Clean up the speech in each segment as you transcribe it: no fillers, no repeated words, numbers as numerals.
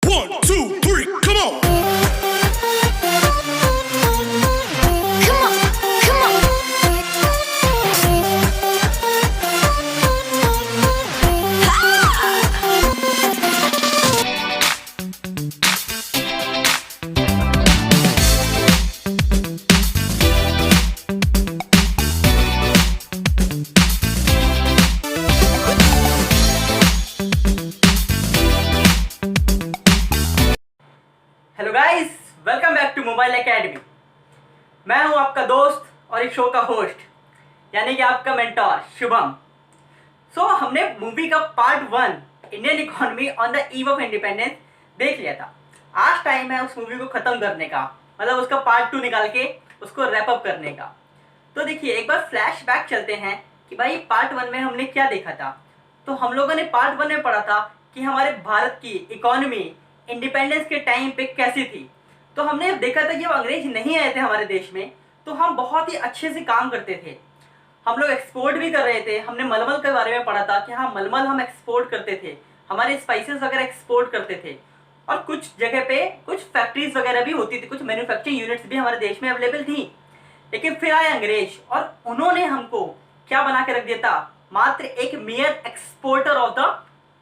1, 2, 3, come on. Come on, come on. Hello guys, welcome back to Mobile Academy. मैं हूं आपका दोस्त और एक शो का होस्ट यानी कि आपका मेंटोर शुभम। हमने मूवी का part 1 Indian economy on the eve of independence देख लिया था। आज टाइम है उस मूवी को ख़त्म करने का, मतलब उसका पार्ट 2 निकाल के उसको रैप अप करने का। तो देखिए, एक बार फ्लैश बैक चलते हैं कि भाई पार्ट 1 में हमने क्या देखा था। तो हम लोगों ने पार्ट 1 में पढ़ा था कि हमारे भारत की इकोनॉमी इंडिपेंडेंस के टाइम पे कैसी थी। तो हमने देखा था कि जब अंग्रेज नहीं आए थे हमारे देश में तो हम बहुत ही अच्छे से काम करते थे। हम लोग एक्सपोर्ट भी कर रहे थे। हमने मलमल के बारे में पढ़ा था कि हाँ, मलमल हम एक्सपोर्ट करते थे, हमारे स्पाइसेस वगैरह एक्सपोर्ट करते थे। और कुछ जगह पे कुछ फैक्ट्रीज वगैरह भी होती थी, कुछ मैन्युफैक्चरिंग यूनिट्स भी हमारे देश में अवेलेबल थी। लेकिन फिर आए अंग्रेज और उन्होंने हमको क्या बना के रख दिया था, मात्र एक mayor exporter of the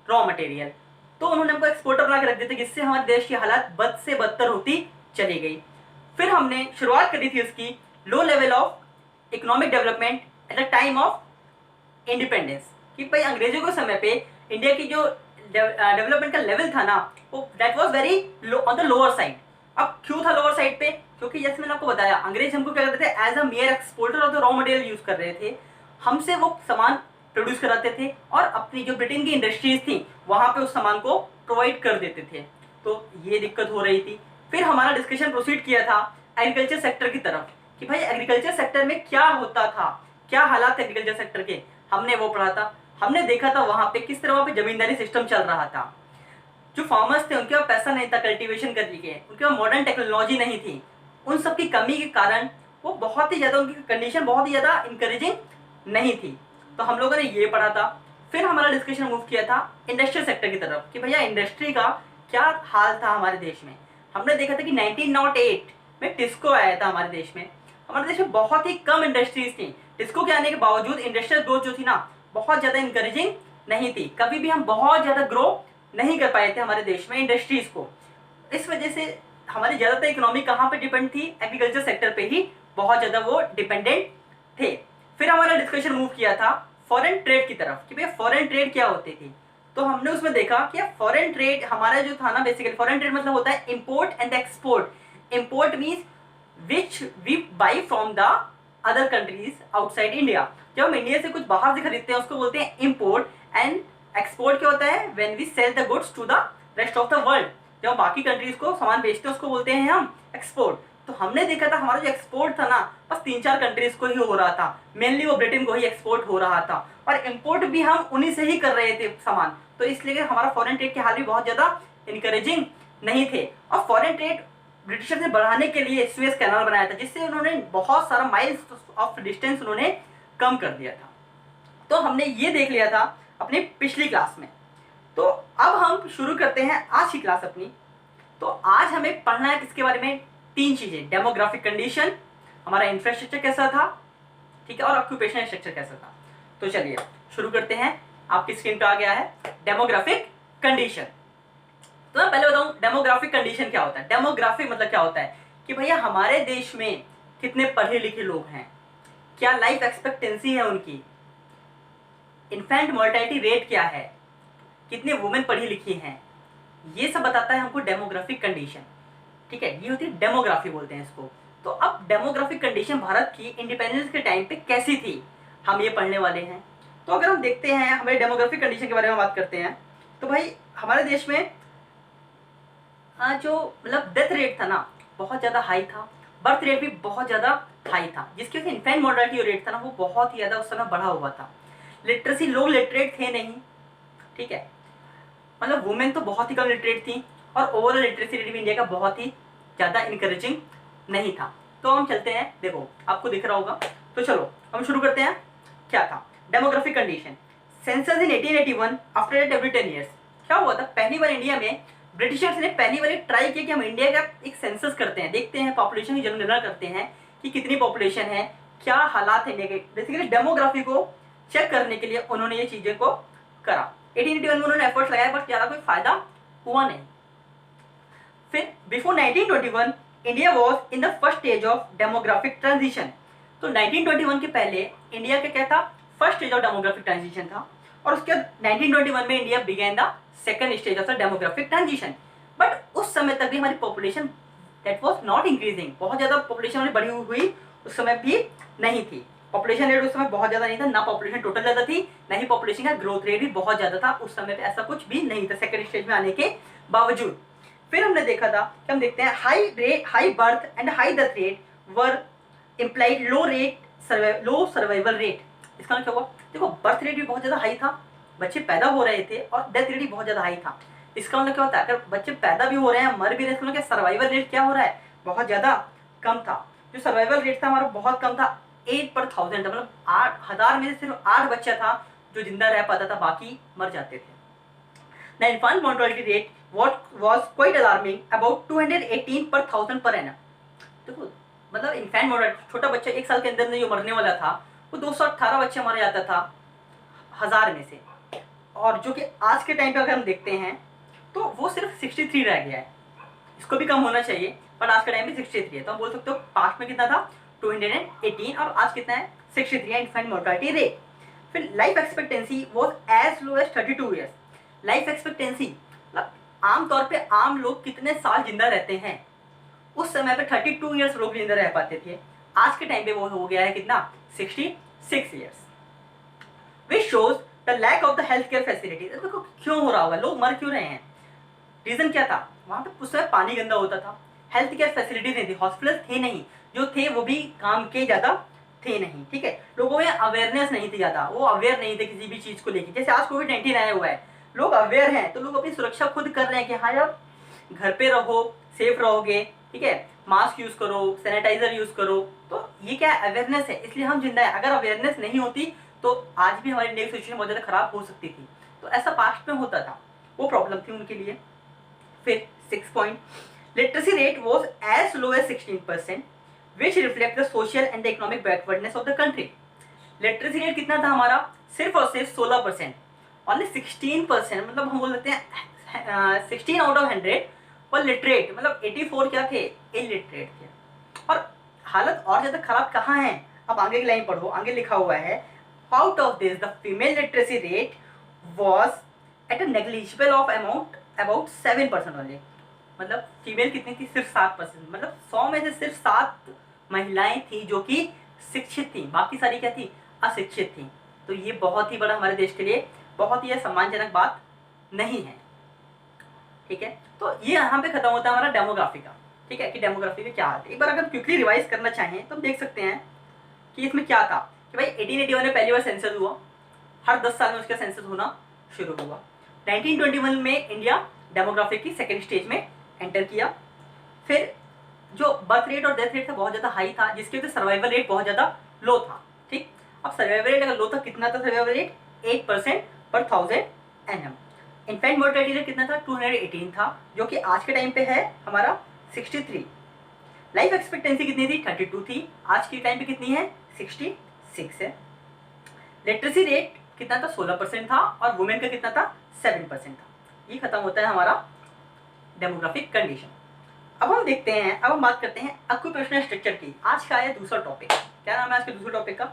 raw material. तो उन्होंने हमको एक्सपोर्टर बना के रख दिया था, जिससे हमारे देश की हालत बद से बदतर होती चली गई। फिर हमने शुरुआत करी थी उसकी low level of economic development at the time of independence, कि भाई अंग्रेजों के समय पे इंडिया की जो डेवलपमेंट का लेवल था ना, वो that was very low on the lower side. अब क्यों था लोअर साइड पे? क्योंकि जैसे मैंने आपको बताया, अंग्रेज हमको क्या करते थे, as a major exporter of the raw material use कर रहे थे। हमसे वो सामान प्रोड्यूस कराते थे और अपनी जो ब्रिटेन की इंडस्ट्रीज थी वहां पे उस सामान को प्रोवाइड कर देते थे। तो ये दिक्कत हो रही थी। फिर हमारा डिस्कशन प्रोसीड किया था एग्रीकल्चर सेक्टर की तरफ कि भाई एग्रीकल्चर सेक्टर में क्या होता था, क्या हालात एग्रीकल्चर सेक्टर के, हमने वो पढ़ा था। हमने देखा था वहां पे किस तरह वहां पे जमींदारी सिस्टम चल रहा था। जो फार्मर्स थे उनके पास पैसा नहीं था कल्टीवेशन करने के, उनके पास मॉडर्न टेक्नोलॉजी नहीं थी। उन सब की कमी के कारण वो बहुत ही ज़्यादा, उनकी कंडीशन बहुत ही ज़्यादा इंकरेजिंग नहीं थी। तो हम लोगों ने ये पढ़ा था। फिर हमारा डिस्कशन मूव किया था इंडस्ट्रियल सेक्टर की तरफ कि भैया इंडस्ट्री का क्या हाल था हमारे देश में। हमने देखा था कि 1908 में टिस्को आया था हमारे देश में। हमारे देश में बहुत ही कम इंडस्ट्रीज थी। टिस्को के आने के बावजूद इंडस्ट्रियल ग्रोथ जो थी ना, बहुत ज़्यादा इंकरेजिंग नहीं थी। कभी भी हम बहुत ज़्यादा ग्रो नहीं कर पाए थे हमारे देश में इंडस्ट्रीज को। इस वजह से हमारी ज़्यादातर इकोनॉमी कहाँ पे डिपेंड थी, एग्रीकल्चर सेक्टर पे ही बहुत ज़्यादा वो डिपेंडेंट थे। फिर हमारा डिस्कशन मूव किया था फॉरेन ट्रेड की तरफ कि भैया फॉरेन ट्रेड क्या होती थी। तो हमने उसमें देखा कि फॉरेन ट्रेड हमारा जो था ना, बेसिकली फॉरेन ट्रेड मतलब होता है import and export. Import means which we buy from the other countries outside India. जब हम इंडिया से कुछ बाहर से खरीदते हैं उसको बोलते हैं इंपोर्ट। एंड एक्सपोर्ट क्या होता है, when we sell the goods to the rest of the world. जब हम बाकी कंट्रीज को सामान बेचते हैं उसको बोलते हैं हम एक्सपोर्ट। तो हमने देखा था हमारा जो एक्सपोर्ट था ना, बस 3-4 कंट्रीज को ही हो रहा था, मेनली वो ब्रिटेन को ही एक्सपोर्ट हो रहा था। और इंपोर्ट भी हम उन्हीं से ही कर रहे थे सामान। तो इसलिए हमारा फॉरेन ट्रेड के हाल भी बहुत ज़्यादा इनकरेजिंग नहीं थे। और फॉरेन ट्रेड ब्रिटिशर्स ने बढ़ाने के लिए सुएज कैनाल बनाया था, जिससे उन्होंने बहुत सारा माइल्स ऑफ डिस्टेंस उन्होंने कम कर दिया था। तो हमने ये देख लिया था अपनी पिछली क्लास में। तो अब हम शुरू करते हैं आज की क्लास अपनी। तो आज हमें पढ़ना है किसके बारे में, 3 चीजें। डेमोग्राफिक कंडीशन, हमारा इंफ्रास्ट्रक्चर कैसा था, ठीक है, और ऑक्यूपेशनल स्ट्रक्चर कैसा था। तो चलिए शुरू करते हैं। आपकी स्क्रीन पे आ गया है डेमोग्राफिक कंडीशन। तो मैं पहले बताऊं डेमोग्राफिक कंडीशन क्या होता है। डेमोग्राफिक मतलब क्या होता है कि भैया हमारे देश में कितने पढ़े लिखे लोग हैं, क्या लाइफ एक्सपेक्टेंसी है उनकी, इन्फेंट मोर्टेलिटी रेट क्या है, कितने वुमेन पढ़ी लिखी हैं, ये सब बताता है हमको डेमोग्राफिक कंडीशन। ठीक है, ये होती है डेमोग्राफी बोलते हैं इसको। तो अब डेमोग्राफिक कंडीशन भारत की इंडिपेंडेंस के टाइम पे कैसी थी, हम ये पढ़ने वाले हैं। तो अगर हम देखते हैं, हमें डेमोग्राफिक कंडीशन के बारे में बात करते हैं, तो भाई हमारे देश में जो मतलब डेथ रेट था ना बहुत ज़्यादा हाई था, बर्थ रेट भी बहुत ज़्यादा हाई था, जिसकी वजह से इन्फेंट मोर्टेलिटी रेट था ना वो बहुत ही ज़्यादा उस समय बढ़ा हुआ था। लिटरेसी, लोग लिटरेट थे नहीं, ठीक है, मतलब वुमेन तो बहुत ही कम लिटरेट थी। और ओवरऑल लिटरेसी रेट भी इंडिया का बहुत ही ज़्यादा इनकरेजिंग नहीं था। तो हम चलते हैं, देखो आपको दिख रहा होगा। तो चलो हम शुरू करते हैं। क्या था डेमोग्राफिक कंडीशन। सेंसस इन 1881 आफ्टर एवरी 10 ईयर्स। क्या हुआ था, पहली बार इंडिया में ब्रिटिशर्स ने पहली बार ट्राई किया कि हम इंडिया का एक सेंसस करते हैं, देखते हैं पॉपुलेशन की जनगणना करते हैं कि कितनी पॉपुलेशन है, क्या हालात है इंडिया के। बेसिकली डेमोग्राफी को चेक करने के लिए उन्होंने ये चीज़ें को करा। 1881 में उन्होंने एफर्ट्स लगाया बट ज़्यादा कोई फायदा हुआ नहीं। फिर before 1921 India was in the first stage of demographic transition. तो 1921 के पहले इंडिया का क्या था, first stage of demographic transition था, और उसके बाद 1921 में India began the second stage of the demographic transition. But उस समय तक भी हमारी population that was not increasing, बहुत ज़्यादा पॉपुलेशन हमारी बढ़ी हुई उस समय भी नहीं थी। पॉपुलेशन रेट उस समय बहुत ज़्यादा नहीं था, ना पॉपुलेशन टोटल ज़्यादा थी, ना ही पॉपुलेशन का ग्रोथ रेट भी बहुत ज़्यादा था। उस समय पे ऐसा कुछ भी नहीं था सेकंड स्टेज में आने के बावजूद। फिर हमने देखा था कि हम देखते हैं high birth and high death rate were implied low survival rate. इसका मतलब क्या हुआ, देखो बर्थ रेट भी बहुत ज़्यादा हाई था, बच्चे पैदा हो रहे थे, और डेथ रेट भी बहुत ज़्यादा हाई था। इसका मतलब क्या होता है, अगर बच्चे पैदा भी हो रहे हैं, मर भी रहे हैं, तो सर्वाइवल रेट क्या हो रहा है, बहुत ज़्यादा कम था। जो सर्वाइवल रेट था हमारा बहुत कम था, 8 पर 1000 था, मतलब 8,000 में से सिर्फ 8 बच्चा था जो जिंदा रह पाता था, बाकी मर जाते थे। The infant mortality rate was quite alarming, about 218 per 1000 per annum। देखो मतलब इन्फेंट मोर्टेलिटी, छोटा बच्चा 1 साल के अंदर में जो मरने वाला था वो 218 बच्चे मारा जाता था 1000 में से, और जो कि आज के टाइम पे अगर हम देखते हैं तो वो सिर्फ 63 रह गया है। इसको भी कम होना चाहिए, बट आज के टाइम पे 63 है। तो हम बोल सकते हो पास्ट में कितना था 218, और आज कितना है 63 है इन्फेंट मोर्टेलिटी रेट। फिर life expectancy was as low as 32 years. Life expectancy मतलब आमतौर पे आम लोग कितने साल जिंदा रहते हैं, उस समय पे 32 ईयर्स लोग जिंदा रह पाते थे। आज के टाइम पे वो हो गया है कितना 66 years. Which shows the lack of the health care facilities. देखो क्यों हो रहा होगा, लोग मर क्यों रहे हैं, रीजन क्या था, वहाँ पे उस समय पानी गंदा होता था, हेल्थ केयर फैसिलिटीज नहीं थी, हॉस्पिटल थे नहीं, जो थे वो भी काम के ज़्यादा थे नहीं, ठीक है। लोगों में अवेयरनेस नहीं थी ज़्यादा, वो अवेयर नहीं थे किसी भी चीज़ को लेकर। जैसे आज कोविड-19 आया हुआ है, लोग अवेयर हैं तो लोग अपनी सुरक्षा खुद कर रहे हैं कि हाँ यार घर पे रहो, सेफ रहोगे, ठीक है, मास्क यूज़ करो, सैनिटाइजर यूज़ करो। तो ये क्या अवेयरनेस है, इसलिए हम जिंदा है। अगर अवेयरनेस नहीं होती तो आज भी हमारी इंडिया की सिचुएशन बहुत ज़्यादा खराब हो सकती थी। तो ऐसा पास्ट में होता था, वो प्रॉब्लम थी उनके लिए। फिर 6 point, literacy rate was as low as 16%, which reflect the social and the economic backwardness of the country. Literacy rate कितना था हमारा, सिर्फ और सिर्फ 16%, ओनली 16%, मतलब हम बोल देते हैं 16 आउट ऑफ 100 पर लिटरेट, मतलब 84 क्या थे, इलिटरेट थे। और हालत और ज़्यादा खराब कहाँ है, अब आगे की लाइन पढ़ो, आगे लिखा हुआ है, out of this the female literacy rate was at a negligible of amount about 7% only. मतलब फीमेल कितनी थी, सिर्फ 7%, मतलब 100 में से सिर्फ 7 महिलाएं थी जो कि शिक्षित थी, बाकी सारी क्या थी, अशिक्षित थी। तो ये बहुत ही बड़ा हमारे देश के लिए बहुत ही सम्मानजनक बात नहीं है, ठीक है। तो ये यहाँ पे खत्म होता है हमारा डेमोग्राफी का, ठीक है, कि डेमोग्राफी में क्या है। एक बार अगर क्विकली रिवाइज करना चाहें तो हम देख सकते हैं कि इसमें क्या था कि भाई 1881 में पहली बार सेंसस हुआ, हर 10 साल में उसका सेंसस होना शुरू हुआ। 1921 में इंडिया डेमोग्राफी की सेकेंड स्टेज में एंटर किया। फिर जो बर्थ रेट और डेथ रेट था बहुत ज़्यादा हाई था, जिसकी वजह से सर्वाइवल रेट बहुत ज़्यादा लो था, ठीक। अब सर्वाइवल रेट अगर लो था, कितना था सर्वाइवल रेट, 8% पर 1000 एनएम। इन्फेंट मोर्टेलिटी रेट कितना था, 218 था, जो कि आज के टाइम पे है हमारा 63। लाइफ एक्सपेक्टेंसी कितनी थी, 32 थी, आज के टाइम पे कितनी है, 66 है। लिटरेसी रेट कितना था, 16% था, और वुमेन का कितना था, 7% था। ये खत्म होता है हमारा डेमोग्राफिक कंडीशन। अब हम देखते हैं, अब हम बात करते हैं ऑक्यूपेशनल स्ट्रक्चर की। आज का है दूसरा टॉपिक, क्या नाम है आज के दूसरे टॉपिक का,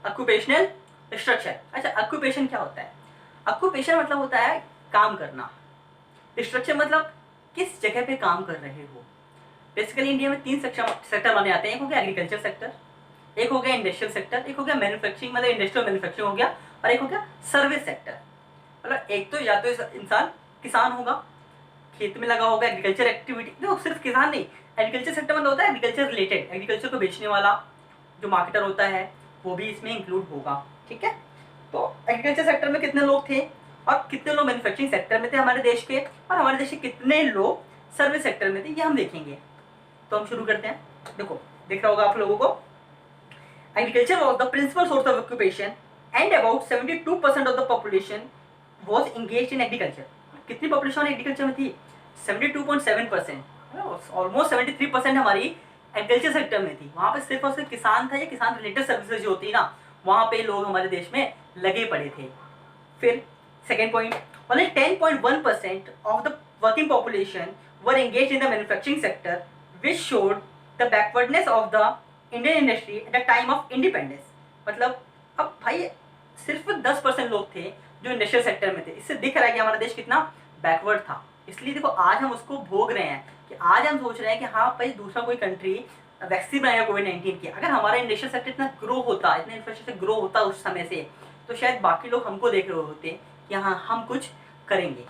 ऑक्यूपेशनल स्ट्रक्चर। अच्छा, ऑक्यूपेशन क्या होता है, ऑक्यूपेशन मतलब होता है काम करना, स्ट्रक्चर मतलब किस जगह पे काम कर रहे हो। बेसिकली इंडिया में 3 सेक्टर माने जाते हैं, एक हो गया एग्रीकल्चर सेक्टर, एक हो गया इंडस्ट्रियल सेक्टर, एक हो गया मैन्युफैक्चरिंग मतलब इंडस्ट्रियल मैन्युफैक्चरिंग हो गया, और एक हो गया सर्विस सेक्टर। मतलब एक तो या तो इंसान किसान होगा, खेत में लगा होगा, एग्रीकल्चर एक्टिविटी, देखो सिर्फ किसान नहीं, एग्रीकल्चर सेक्टर मतलब होता है एग्रीकल्चर रिलेटेड, एग्रीकल्चर को बेचने वाला जो मार्केटर होता है वो भी इसमें इंक्लूड होगा, ठीक है। तो एग्रीकल्चर सेक्टर में कितने लोग थे और कितने लोग मैन्युफैक्चरिंग सेक्टर में थे हमारे देश के, और हमारे देश के कितने लोग सर्विस सेक्टर में थे, ये हम देखेंगे। तो हम शुरू करते हैं। देखो दिख रहा होगा आप लोगों को, agriculture was the principal source of occupation and about 72% of the population was engaged in agriculture. कितनी पॉपुलेशन एग्रीकल्चर में थी, 72.7%, ऑलमोस्ट 73% हमारी एग्रीकल्चर सेक्टर में थी। वहाँ पे सिर्फ और सिर्फ किसान था या किसान रिलेटेड सर्विसेज जो होती है ना, वहाँ पे लोग हमारे देश में लगे पड़े थे। फिर second point, only 10.1% of the working population were engage in the manufacturing sector which showed the backwardness of the Indian industry at the time of independence. मतलब अब भाई सिर्फ 10% लोग थे जो इंडस्ट्रियल सेक्टर में थे। इससे दिख रहा है कि हमारा देश कितना बैकवर्ड था। इसलिए देखो आज हम उसको भोग रहे हैं कि आज हम सोच रहे हैं कि हाँ भाई दूसरा कोई कंट्री वैक्सीन बनाएगा कोविड-19 की। अगर हमारा इंडस्ट्रियल सेक्टर इतना ग्रो होता, इतना इंफ्रास्ट्रक्चर ग्रो होता उस समय से, तो शायद बाकी लोग हमको देख रहे होते कि हाँ हम कुछ करेंगे।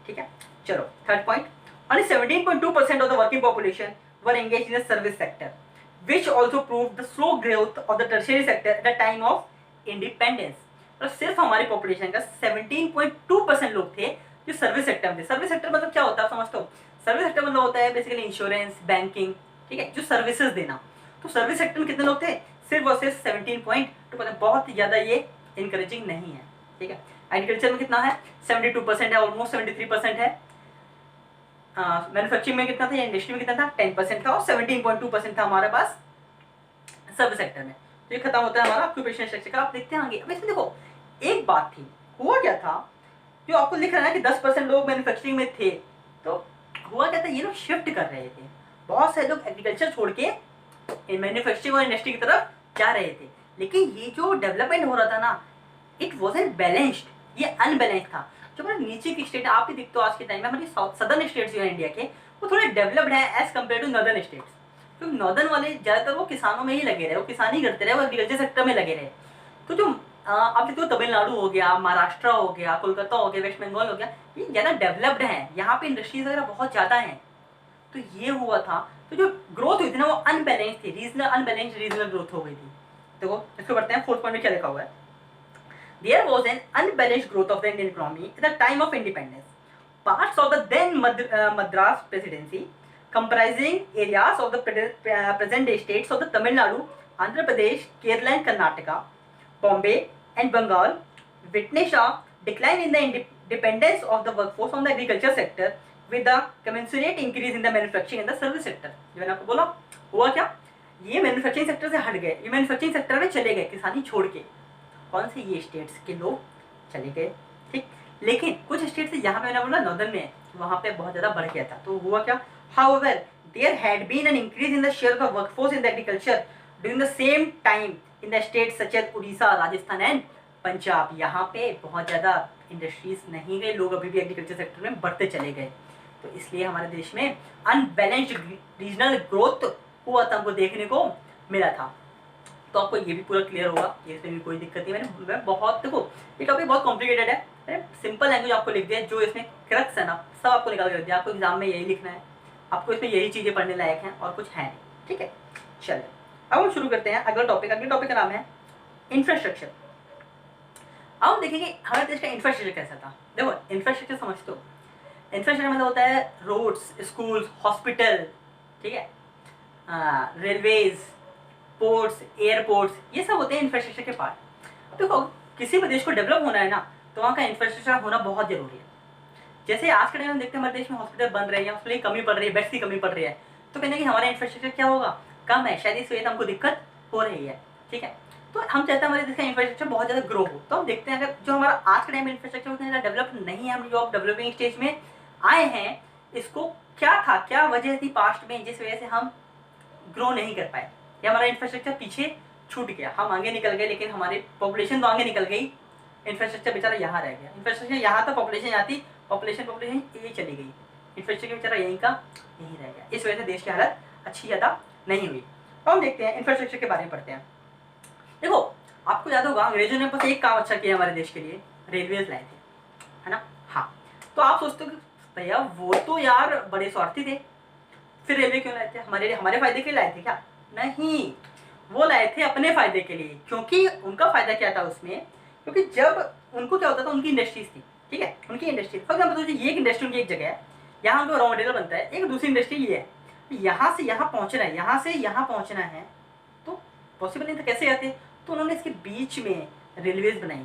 ठीक है, चलो third point, only 17.2% of the working population were engage in the service sector which also proved the slow growth of the tertiary sector at the time of independence। और सिर्फ हमारी पॉपुलेशन का 17.2% लोग थे जो सर्विस सेक्टर में थे। Service sector मतलब क्या होता है समझते हो? सर्विस सेक्टर मतलब होता है बेसिकली इंश्योरेंस, बैंकिंग, ठीक है, जो सर्विसेज देना। तो सर्विस सेक्टर में कितने लोग थे? सिर्फ और सिर्फ 17.2%। बहुत ज़्यादा ये इनकरेजिंग नहीं है। ठीक है, एग्रीकल्चर में कितना है? 72% है, ऑलमोस्ट 73% है। मैन्युफैक्चरिंग में कितना था या इंडस्ट्री में कितना था? 10% था, और 17.2% था हमारे पास सर्विस सेक्टर में। तो ये खत्म होता है हमारा ऑक्यूपेशनल स्ट्रक्चर का। आप देखते हैं आगे। अब इसमें देखो एक बात थी, हुआ क्या था, जो आपको लिख रहा है कि 10% लोग मैन्युफैक्चरिंग में थे, तो हुआ क्या था, ये लोग शिफ्ट कर रहे थे। बहुत सारे लोग एग्रीकल्चर छोड़ के मैन्युफैक्चरिंग और इंडस्ट्री की तरफ जा रहे थे। लेकिन ये जो डेवलपमेंट हो रहा था ना, इट वॉजंट बैलेंस्ड, ये अनबैलेंस्ड था। जो हमारे नीचे की स्टेट आप भी दिखते हो आज के टाइम में, हमारी सदर्न स्टेट्स जो है इंडिया के, वो थोड़े डेवलप्ड है as compare to northern states. क्योंकि नॉर्दर्न वाले ज़्यादातर वो किसानों में ही लगे रहे, वो किसान ही करते रहे, वो एग्रीकल्चर सेक्टर में लगे रहे। तो जो आप देखते हो तमिलनाडु हो गया, महाराष्ट्र हो गया, कोलकाता हो गया, वेस्ट बंगाल हो गया, ये ज़्यादा डेवलप्ड हैं, यहाँ पे इंडस्ट्रीज वगैरह बहुत ज़्यादा हैं। तो ये हुआ था, तो जो ग्रोथ हुई थी ना वो अनबैलेंस थी, अनबैलेंस्ड रीजनल ग्रोथ हो गई थी। देखो इसको पढ़ते हैं, फोर्थ पॉइंट में क्या लिखा हुआ है। There was an unbalanced growth of the Indian economy at the time of independence. Parts of the then Madras Presidency, comprising areas of the present-day states of the Tamil Nadu, Andhra Pradesh, Kerala and Karnataka, Bombay and Bengal, witnessed a decline in the dependence of the workforce on the agriculture sector with the commensurate increase in the manufacturing and the service sector। जो मैंने आपको बोला हुआ क्या, ये manufacturing sector से हट गए, ये मैन्युफैक्चरिंग सेक्टर में चले गए किसानी छोड़ के। कौन से? ये स्टेट्स के लोग चले गए। ठीक, लेकिन कुछ स्टेट से जहाँ पे मैंने बोला नॉर्दर्न में, वहाँ पे बहुत ज़्यादा बढ़ गया था। तो हुआ क्या? However, there had been an increase in the share of the workforce in the agriculture during the same time in the states such as Orissa, Rajasthan and Punjab. यहाँ पे बहुत ज़्यादा इंडस्ट्रीज नहीं गए, लोग अभी भी एग्रीकल्चर सेक्टर में बढ़ते चले गए। तो इसलिए हमारे देश में अनबैलेंस्ड रीजनल ग्रोथ हुआ था, हमको देखने को मिला था। तो आपको ये भी पूरा क्लियर होगा, इसमें भी कोई दिक्कत नहीं। मैंने बहुत, देखो ये टॉपिक बहुत कॉम्प्लिकेटेड है, मैंने सिंपल लैंग्वेज आपको लिख दिया, जो इसमें क्रक्स है ना सब आपको निकाल कर दिया। आपको एग्जाम में यही लिखना है, आपको इसमें यही चीज़ें पढ़ने लायक हैं और कुछ है नहीं। ठीक है, चलिए अब हम शुरू करते हैं अगला टॉपिक। अगले टॉपिक का नाम है इंफ्रास्ट्रक्चर। अब हम देखेंगे हमारे देश का इंफ्रास्ट्रक्चर कैसा था। देखो इंफ्रास्ट्रक्चर समझते हो, इंफ्रास्ट्रक्चर मतलब होता है रोड्स, स्कूल्स, हॉस्पिटल, ठीक है, रेलवेज, पोर्ट्स, एयरपोर्ट्स, ये सब होते हैं इंफ्रास्ट्रक्चर के पार्ट। देखो किसी भी देश को डेवलप होना है ना, तो वहाँ का इंफ्रास्ट्रक्चर होना बहुत जरूरी है। जैसे आज के टाइम में देखते हैं हमारे देश में हॉस्पिटल बन रहे हैं, हॉस्पिटल की कमी पड़ रही है, बेड्स की कमी पड़ रही है, तो कहने कि हमारा इंफ्रास्ट्रक्चर क्या होगा, कम है, शायद इस वजह से हमको दिक्कत हो रही है। ठीक है, तो हम चाहते हैं हमारे देश का इंफ्रास्ट्रक्चर बहुत ज़्यादा ग्रो हो। तो हम देखते हैं अगर जो हमारा आज के टाइम में इंफ्रास्ट्रक्चर उतना ज़्यादा डेवलप नहीं है, हम जो डेवलपिंग स्टेज में आए हैं, इसको क्या था, क्या वजह थी पास्ट में जिस वजह से हम ग्रो नहीं कर पाए, या हमारा इंफ्रास्ट्रक्चर पीछे छूट गया। हम आगे निकल गए लेकिन हमारी पॉपुलेशन तो आगे निकल गई, इंफ्रास्ट्रक्चर बेचारा यहाँ रह गया। इंफ्रास्ट्रक्चर यहाँ था, पॉपुलेशन यहाँ थी, पॉपुलेशन ये चली गई, इंफ्रास्ट्रक्चर बेचारा यहीं का यहीं रह गया। इस वजह से देश की हालत अच्छी ज़्यादा नहीं हुई। अब हम देखते हैं इंफ्रास्ट्रक्चर के बारे में पढ़ते हैं। देखो आपको याद होगा अंग्रेजों ने बस एक काम अच्छा किया हमारे देश के लिए, रेलवेज लाए थे, है ना। हाँ, तो आप सोचते हो कि भैया वो तो यार बड़े स्वार्थी थे, फिर रेलवे क्यों लाए थे? हमारे फायदे के लिए लाए थे क्या? नहीं, वो लाए थे अपने फायदे के लिए। क्योंकि उनका फायदा क्या था उसमें, क्योंकि जब उनको क्या होता था, उनकी इंडस्ट्रीज थी, ठीक है, उनकी इंडस्ट्री। फॉर एग्जाम्पल ये एक इंडस्ट्री उनकी एक जगह है, यहाँ उनका रॉ मटेरियल बनता है, एक दूसरी इंडस्ट्री ये है, यहाँ से यहाँ पहुँचना है, यहाँ से यहाँ पहुँचना है, तो पॉसिबल नहीं था, कैसे आते? तो उन्होंने इसके बीच में रेलवेज बनाई।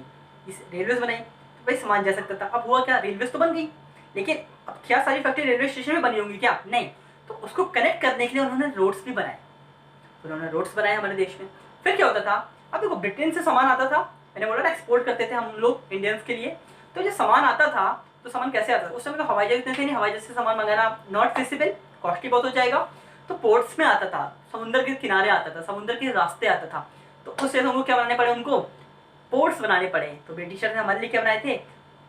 इस रेलवेज बनाई तो भाई सामान जा सकता था। अब हुआ क्या, रेलवेज तो बन गई, लेकिन अब क्या सारी फैक्ट्री रेलवे स्टेशन में बनी होंगी क्या? नहीं। तो उसको कनेक्ट करने के लिए उन्होंने रोड्स भी बनाए, उन्होंने रोड्स बनाए हमारे देश में। फिर क्या होता था, अब देखो ब्रिटेन से सामान आता था, मैंने बोला ना एक्सपोर्ट करते थे हम लोग इंडियंस के लिए। तो जो सामान आता था, तो सामान कैसे आता था? उस समय तो हवाई जहाज इतने थे नहीं, हवाई जहाज से सामान मंगाना नॉट फिजिबल, कॉस्टली बहुत हो जाएगा। तो पोर्ट्स में आता था, समुद्र के किनारे आता था, समुद्र के रास्ते आता था। तो उससे हमको क्या बनाने पड़े, उनको पोर्ट्स बनाने पड़े। तो ब्रिटिशर ने हमारे लिए क्या बनाए थे?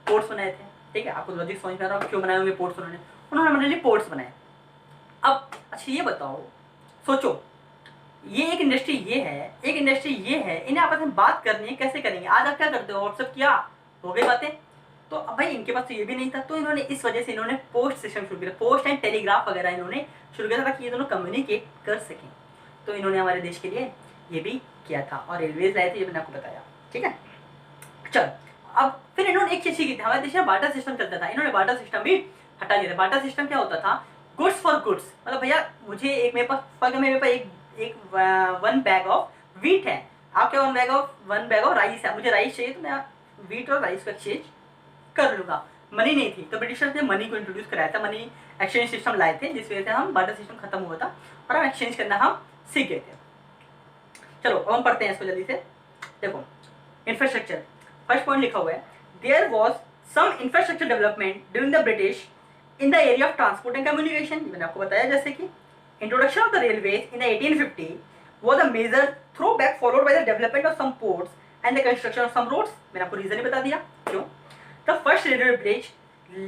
पोर्ट्स बनाए थे। ठीक है, आपको लॉजिक समझ में आ रहा है क्यों बनाए होंगे पोर्ट्स उन्होंने? उन्होंने हमारे लिए पोर्ट्स बनाए। अब अच्छा ये बताओ, सोचो, ये एक इंडस्ट्री ये है, एक इंडस्ट्री ये है, इन्हें आपस में बात करनी है, कैसे करेंगे? आज आप क्या करते हो, व्हाट्सएप किया, हो गई बातें। तो अब भाई इनके पास तो ये भी नहीं था, तो इन्होंने इस वजह से इन्होंने पोस्ट सिस्टम शुरू किया, पोस्ट एंड टेलीग्राफ वगैरह इन्होंने शुरू किया था ताकि ये दोनों कम्युनिकेट कर सकें। तो इन्होंने हमारे देश के लिए ये भी किया था और रेलवेज लाए थे, ये मैंने आपको बताया। ठीक है, चल अब फिर इन्होंने एक चीज की थी, हमारे देश में बार्टर सिस्टम चलता था, इन्होंने बार्टर सिस्टम भी हटा दिया था। बार्टर सिस्टम क्या होता था? गुड्स फॉर गुड्स, मतलब भैया मुझे एक मेरे पास एक 1 बैग ऑफ वीट है, आपके 1 बैग ऑफ राइस है, मुझे राइस चाहिए तो मैं वीट और राइस को एक्सचेंज कर लूँगा। मनी नहीं थी, तो ब्रिटिशर्स ने मनी को इंट्रोड्यूस कराया था, मनी एक्सचेंज सिस्टम लाए थे, जिस वजह से हम बार्टर सिस्टम खत्म हुआ था और हम एक्सचेंज करना हम सीख गए थे। चलो अब हम पढ़ते हैं इसको जल्दी से। देखो इंफ्रास्ट्रक्चर, फर्स्ट पॉइंट लिखा हुआ है, there was some infrastructure development during the British in the area of transport and communication. मैंने आपको बताया जैसे कि introduction of the railways in 1850 was a major throwback followed by the development of some ports and the construction of some roads। मैंने आपको reason ही बता दिया क्यों। The first railway bridge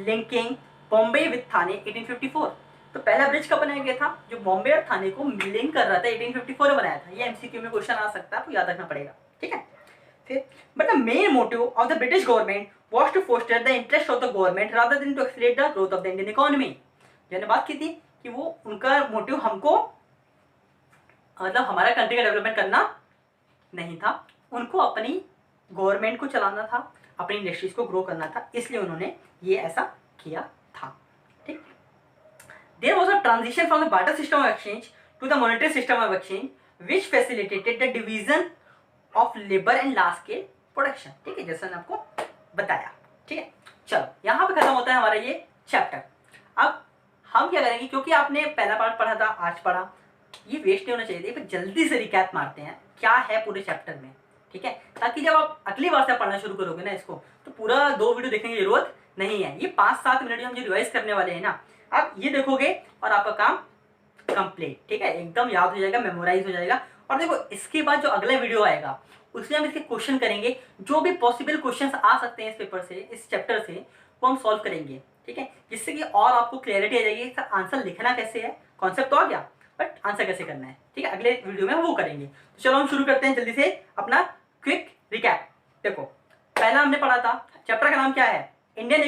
linking Bombay with Thane 1854। तो पहला bridge कब बनाया गया था? जो बॉम्बे और थाने को लिंक कर रहा था, 1854 में बनाया था। ये एमसीक्यू में क्वेश्चन आ सकता है, आपको याद रखना पड़ेगा। ठीक है, फिर but the main motive of the British government was to foster the interest of the government rather than to accelerate the growth of the Indian economy। मैंने बात की थी कि वो उनका मोटिव हमको मतलब हमारा कंट्री का डेवलपमेंट करना नहीं था, उनको अपनी गवर्नमेंट को चलाना था, अपनी इंडस्ट्रीज को ग्रो करना था, इसलिए उन्होंने ये ऐसा किया था। ठीक, there was a transition from the barter system of exchange to the monetary system of exchange which facilitated the division of labour and large scale production. ठीक है, जैसा मैंने आपको बताया। ठीक है, चलो यहाँ पे खत्म होता है हमारा ये चैप्टर। अब हम क्या करेंगे, क्योंकि आपने पहला पार्ट पढ़ा था, आज पढ़ा, ये वेस्ट नहीं होना चाहिए था, जल्दी से रिकैप मारते हैं क्या है पूरे चैप्टर में। ठीक है, ताकि जब आप अगली बार से पढ़ना शुरू करोगे ना इसको, तो पूरा 2 वीडियो देखने की जरूरत नहीं है। ये 5-7 मिनट हम जो रिवाइज करने वाले हैं ना, आप ये देखोगे और आपका काम कंप्लीट। ठीक है, एकदम याद हो जाएगा, मेमोराइज हो जाएगा। और देखो इसके बाद जो अगला वीडियो आएगा उसमें हम इसके क्वेश्चन करेंगे, जो भी पॉसिबल क्वेश्चंस आ सकते हैं इस पेपर से, इस चैप्टर से, वो हम सॉल्व करेंगे। ठीक है, जिससे कि और आपको क्लैरिटी आ जाएगी कि आंसर लिखना कैसे है, कॉन्सेप्ट तो आ गया, बट आंसर कैसे करना है। ठीक है, अगले वीडियो में हम वो करेंगे। तो चलो हम शुरू करते हैं जल्दी से अपना क्विक रिकैप। देखो पहला हमने पढ़ा था, चैप्टर का नाम क्या है? Indian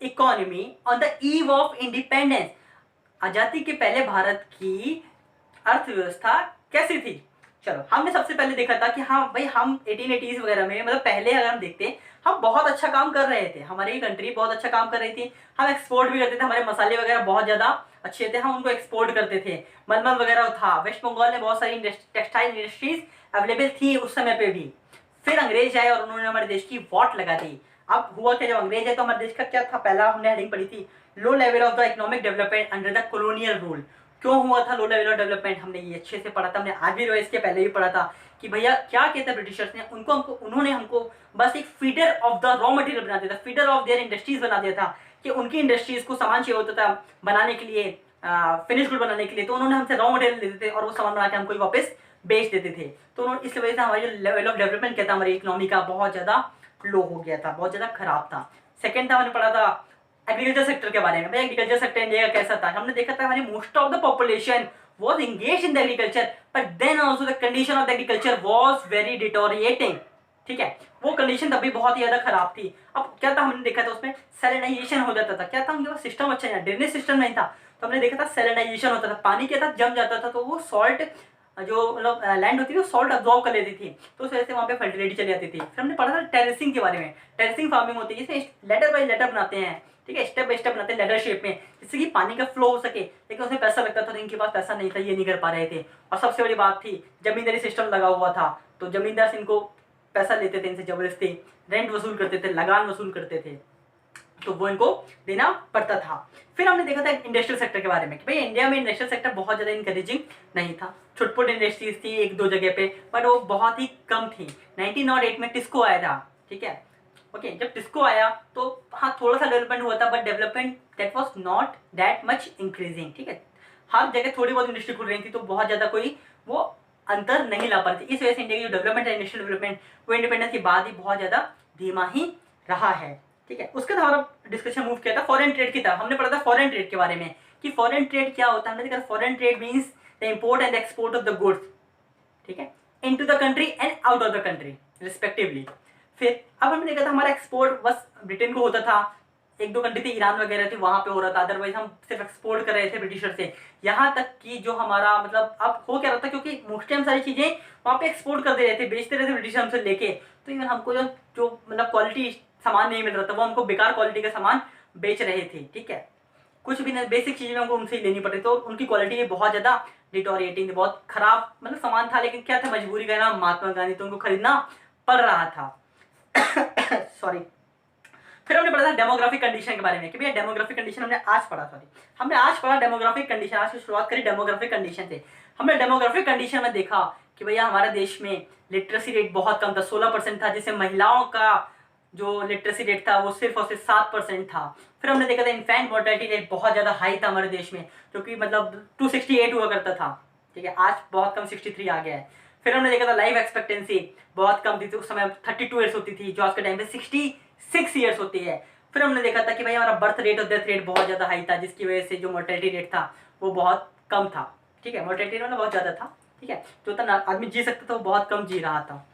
economy on the eve of independence. आजादी के पहले भारत की अर्थव्यवस्था कैसी थी? चलो हमने सबसे पहले देखा था कि हाँ भाई, हम 1880s वगैरह में, मतलब पहले अगर हम देखते, हम बहुत अच्छा काम कर रहे थे, हमारी कंट्री बहुत अच्छा काम कर रही थी, हम एक्सपोर्ट भी करते थे, हमारे मसाले वगैरह बहुत ज़्यादा अच्छे थे, हम उनको एक्सपोर्ट करते थे, मलमल वगैरह था। वेस्ट बंगाल में बहुत सारी टेक्सटाइल इंडस्ट्रीज अवेलेबल थी उस समय पे भी। फिर अंग्रेज आए और उन्होंने हमारे देश की वॉट लगा दी। अब हुआ क्या, जब अंग्रेज आए तो हमारे देश का क्या था? पहला हमने हेडिंग पढ़ी थी, low level of the economic development under the colonial rule. क्यों हुआ था लो लेवल ऑफ डेवलपमेंट? हमने ये अच्छे से पढ़ा था, हमने आज भी रिवाइज किया, पहले भी पढ़ा था कि भैया क्या कहते हैं ब्रिटिशर्स ने, उन्होंने हमको बस एक feeder of the raw material बना दिया था, फीडर ऑफ देयर इंडस्ट्रीज बना दिया था, कि उनकी इंडस्ट्रीज को सामान चाहिए होता था बनाने के लिए, फिनिश गुड बनाने के लिए, तो उन्होंने हमसे रॉ मटेरियल लेते थे और वो सामान बना के हमको वापस बेच देते थे। तो उन्होंने इस वजह से हमारी जो लेवल ऑफ डेवलपमेंट क्या था, हमारी इकोनॉमी का बहुत ज़्यादा लो हो गया था, बहुत ज़्यादा खराब था। सेकेंड था, हमने पढ़ा था एग्रीकल्चर सेक्टर के बारे में। भाई एग्रीकल्चर सेक्टर इंडिया का कैसा था? हमने देखा था हमारी most of the population was engaged in the agriculture, but then also the condition of the agriculture was very deteriorating। ठीक है, वो कंडीशन तभी बहुत ही ज्यादा खराब थी। अब क्या था, हमने देखा था उसमें सैलिनाइजेशन हो जाता था। क्या था, उनके पास सिस्टम अच्छा नहीं, ड्रेनेज सिस्टम नहीं था, तो हमने देखा था सैलिनाइजेशन होता था, पानी क्या था, जम जाता था, तो वो सॉल्ट जो मतलब लैंड होती थी वो सॉल्ट अब्जॉर्व कर लेती थी, तो उस वजह से वहाँ पे फर्टिलिटी चली जाती थी। फिर हमने पढ़ा था टेरेसिंग के बारे में। टेरेसिंग फार्मिंग होती है, जिसमें लेटर बाय लेटर बनाते हैं, ठीक है, स्टेप बाय स्टेप बनाते हैं लेटर शेप में, जिससे कि पानी का फ्लो हो सके। लेकिन उसमें पैसा लगता था, तो इनके पास पैसा नहीं था, ये नहीं कर पा रहे थे। और सबसे बड़ी बात थी, जमींदारी सिस्टम लगा हुआ था, तो जमींदार से इनको पैसा लेते थे, इनसे जबरदस्ती रेंट वसूल करते थे, लगान वसूल करते थे। तो वो इनको देना पड़ता था। फिर हमने देखा था इंडस्ट्रियल सेक्टर के बारे में कि भाई इंडिया में इंडस्ट्रियल सेक्टर बहुत ज़्यादा इंकरेजिंग नहीं था। छोट-मोट इंडस्ट्रीज थी एक दो जगह पे, बट वो बहुत ही कम थी। 1908 में टिस्को आया था, ठीक है। ओके, जब टिस्को आया तो हाँ थोड़ा सा डेवलपमेंट हुआ था, but development that was not that much increasing, ठीक है। हर जगह थोड़ी बहुत इंडस्ट्री खुल रही थी, तो बहुत ज़्यादा कोई वो अंतर नहीं ला पा रही थी। इस वजह से इंडिया की जो डेवलपमेंट है, इंडस्ट्रियल डेवलपमेंट, वो इंडिपेंडेंस के बाद ही बहुत ज़्यादा धीमा ही रहा है, ठीक है। उसके बाद डिस्कशन मूव किया था फॉरेन ट्रेड की तरफ। हमने पढ़ा था फॉरेन ट्रेड के बारे में कि फॉरेन ट्रेड क्या होता है। हमने देखा foreign trade means the import and export of the goods, ठीक है, into the country and out of the country respectively. फिर अब हमने देखा था हमारा एक्सपोर्ट बस ब्रिटेन को होता था, एक दो कंट्री थी ईरान वगैरह थी वहां पे हो रहा था, अदरवाइज हम सिर्फ एक्सपोर्ट कर रहे थे ब्रिटिशर से। यहाँ तक कि जो हमारा मतलब अब हो क्या रहा था, क्योंकि मोस्टली हम सारी चीजें वहाँ पे एक्सपोर्ट कर दे रहे थे, बेचते रहे थे ब्रिटिश हमसे लेके, तो इवन हमको जो जो मतलब क्वालिटी सामान नहीं मिल रहा था, वो हमको बेकार क्वालिटी का सामान बेच रहे थे, ठीक है। कुछ भी बेसिक चीजें हमको उनसे ही लेनी पड़ी, तो उनकी क्वालिटी भी बहुत ज्यादा डिटोरिएटिंग, बहुत खराब मतलब सामान था, लेकिन क्या था, मजबूरी का नाम महात्मा गांधी, तो उनको खरीदना पड़ रहा था। सॉरी। फिर हमने पढ़ा था डेमोग्राफिक कंडीशन के बारे में कि भैया डेमोग्राफिक कंडीशन हमने आज पढ़ा डेमोग्राफिक कंडीशन। आज की शुरुआत करी डेमोग्राफिक कंडीशन से। हमने डेमोग्राफिक कंडीशन में देखा कि भैया हमारे देश में लिटरेसी रेट बहुत कम था, 16% था, जिससे महिलाओं का जो लिटरेसी रेट था वो सिर्फ और सिर्फ 7% था। फिर हमने देखा था इन्फेंट मोर्टेलिटी रेट बहुत ज़्यादा हाई था हमारे देश में, जो कि मतलब 268 हुआ करता था, ठीक है, आज बहुत कम 63 आ गया है। फिर हमने देखा था लाइफ एक्सपेक्टेंसी बहुत कम थी, तो उस समय 32 ईयर्स होती थी, जो आज के टाइम पे 66 ईयर्स होती है। फिर हमने देखा था कि भाई हमारा बर्थ रेट और डेथ रेट बहुत ज़्यादा हाई था, जिसकी वजह से जो मोर्टेलिटी रेट था वो बहुत कम था, ठीक है। मोर्टेलिटी रेट मतलब बहुत ज़्यादा था, ठीक है, जो उतना आदमी जी सकता था वो बहुत कम जी रहा था।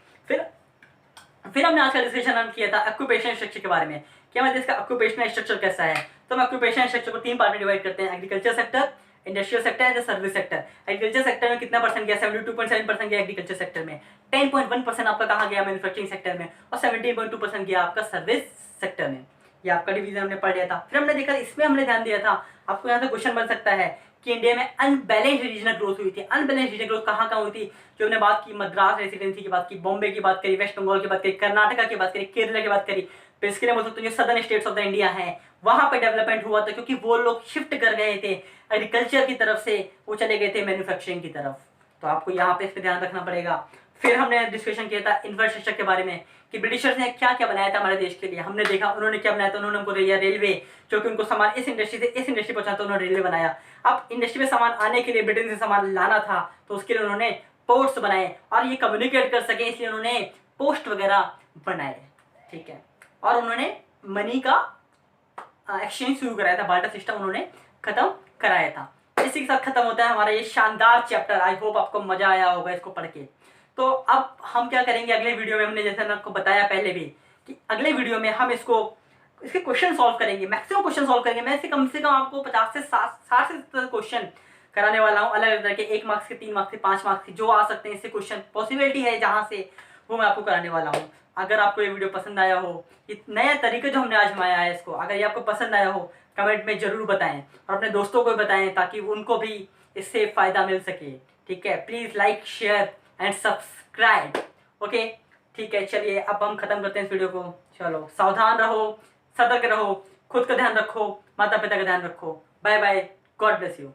फिर हमने आज का डिस्कशन किया था ऑक्यूपेशनल स्ट्रक्चर के बारे में कि हमारे देश का ऑक्यूपेशनल स्ट्रक्चर कैसा है। तो हम ऑक्यूपेशनल स्ट्रक्चर को 3 पार्ट में डिवाइड करते हैं, agriculture sector, industrial sector and service sector. Agriculture sector में कितना परसेंट गया, 72.7% गया एग्रीकल्चर सेक्टर में, 10.1% आपका कहाँ गया, मैन्युफैक्चरिंग सेक्टर में, और 17.2% गया आपका सर्विस सेक्टर में। ये आपका डिवीजन हमने पढ़ लिया था। फिर हमने देखा इसमें हमने ध्यान दिया था, आपको यहाँ से क्वेश्चन बन सकता है कि इंडिया में अनबैलेंस्ड रीजनल ग्रोथ हुई थी। अनबैलेंस्ड रीजनल ग्रोथ कहाँ कहाँ हुई थी, जो हमने बात की मद्रास रेसिडेंसी की बात की, बॉम्बे की बात करी, वेस्ट बंगाल की बात करी, कर्नाटका की बात करी, केरला की बात करी। बेसिकली बोल सकते हैं जो southern states of the India है वहां पे डेवलपमेंट हुआ था, क्योंकि वो लोग शिफ्ट कर गए थे एग्रीकल्चर की तरफ से, वो चले गए थे मैन्युफैक्चरिंग की तरफ। तो आपको यहाँ पे इस पर ध्यान रखना पड़ेगा। फिर हमने डिस्कशन किया था इंफ्रास्ट्रक्चर के बारे में कि ब्रिटिशर्स ने क्या क्या बनाया था हमारे देश के लिए। हमने देखा उन्होंने क्या बनाया था, उन्होंने हमको दिया रेलवे, जो कि उनको सामान इस इंडस्ट्री से इस इंडस्ट्री पहुंचाता, उन्होंने रेलवे बनाया। अब इंडस्ट्री में सामान आने के लिए ब्रिटेन से सामान लाना था, तो उसके लिए उन्होंने पोर्ट्स बनाए, और ये कम्युनिकेट कर सके इसलिए उन्होंने पोस्ट वगैरह बनाए, ठीक है। और उन्होंने मनी का एक्सचेंज शुरू कराया था, बार्टर सिस्टम उन्होंने खत्म कराया था। इसी के साथ खत्म होता है हमारा ये शानदार चैप्टर। आई होप आपको मजा आया होगा इसको पढ़ के। तो अब हम क्या करेंगे अगले वीडियो में, हमने जैसे मैं आपको बताया पहले भी कि अगले वीडियो में हम इसके क्वेश्चन सॉल्व करेंगे, मैक्सिमम क्वेश्चन सॉल्व करेंगे। मैं इसे कम से कम आपको 50 से 60 से 70 क्वेश्चन कराने वाला हूँ, अलग अलग तरह के, 1 मार्क्स के, 3 मार्क्स के, 5 मार्क्स के, जो आ सकते हैं इससे क्वेश्चन पॉसिबिलिटी है जहाँ से, वो मैं आपको कराने वाला हूँ। अगर आपको ये वीडियो पसंद आया हो, ये नया तरीका जो हमने आजमाया है इसको, अगर ये आपको पसंद आया हो कमेंट में जरूर बताएं, और अपने दोस्तों को भी बताएं ताकि उनको भी इससे फ़ायदा मिल सके, ठीक है। Please like, share and subscribe, okay, ठीक है। चलिए अब हम खत्म करते हैं इस वीडियो को। चलो, सावधान रहो, सतर्क रहो, खुद का ध्यान रखो, माता पिता का ध्यान रखो। Bye bye, God bless you.